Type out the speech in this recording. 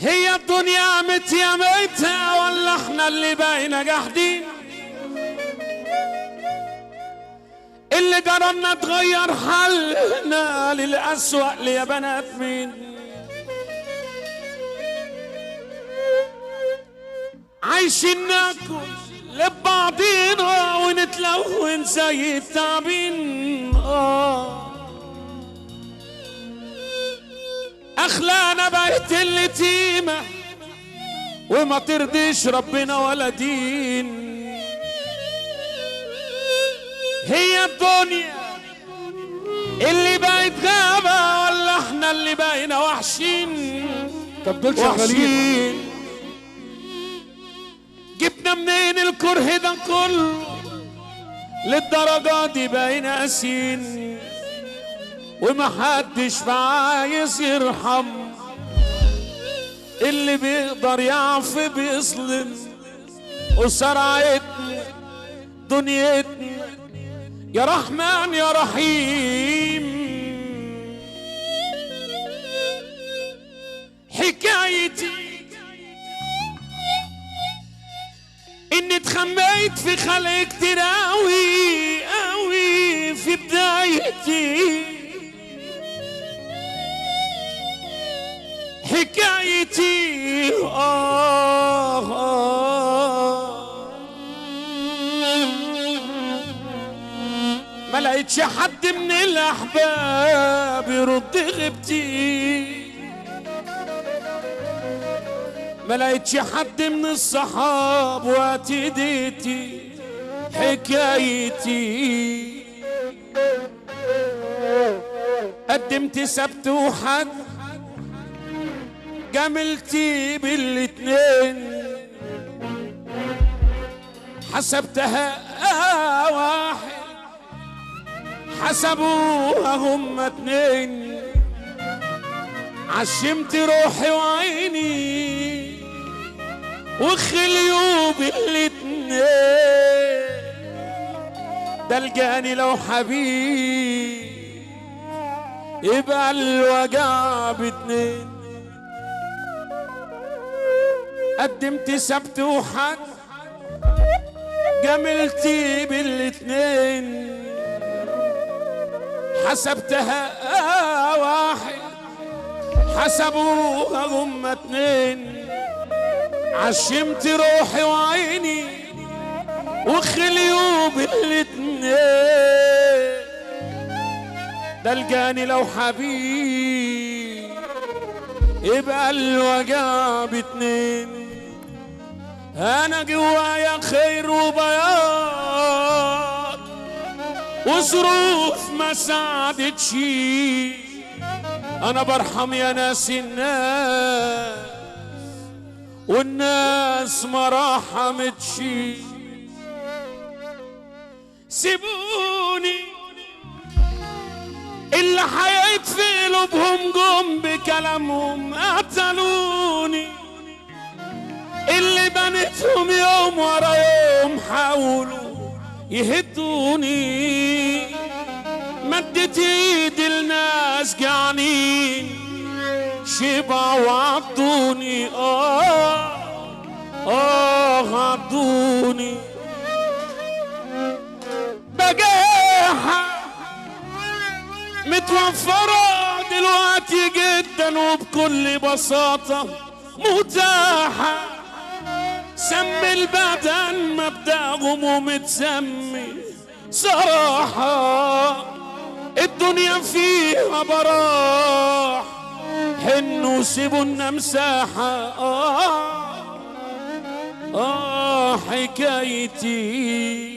هي الدنيا متيمتها ولا احنا اللي باينا قاعدين؟ اللي جربنا تغير حالنا للأسوأ ليا بنات مين؟ عايشين ناكل لبعضينا ونتلون زي التعبين. اخلانا بقت اليتيمة وما ترضيش ربنا ولا دين. هي الدنيا اللي بقت غابة ولا احنا اللي بقينا وحشين؟ طب دول شغالين. جبنا منين الكره ده كله للدرجة دي بقينا قاسين ومحدش عايز يرحم. اللي بيقدر يعفي بيظلم وسرعتنا دنيتنا يا رحمن يا رحيم. حكايتي اني اتخميت في خلق كتير اوي اوي في بدايتي. حكايتي ما لقيتش حد من الاحباب يرد غيبتي. ما لقيتش حد من الصحاب واتديتي. حكايتي قدمت سبت وحد جملتي بالاتنين حسبتها واحد حسبوها هما اتنين. عشمت روحي وعيني وخليوا بالاتنين. ده الجاني لو حبيب يبقى الوجع باتنين. قدمت سبت وحد جملتي بالاتنين حسبتها واحد حسبوها هما اتنين. عشمت روحي وعيني وخليوا بالاتنين. ده الجاني لو حبيب يبقى الوجع باتنين. انا جوايا خير وبياض وظروف ما ساعدتش. انا برحم يا ناس الناس والناس ما رحمتش. سيبوني اللي حييت في قلوبهم جم بكلامهم قتلوني. اللي بنتهم يوم ورا يوم حاولوا يهدوني. مدت ايدي لناس جعانين شبعوا وعضوني. عضوني بجاحة متوفرة دلوقتي جدا وبكل بساطة متاحة. سمي البدن مبدأهم ومتسمي صراحة. الدنيا فيها براح حنوا سيبونا مساحة. حكايتي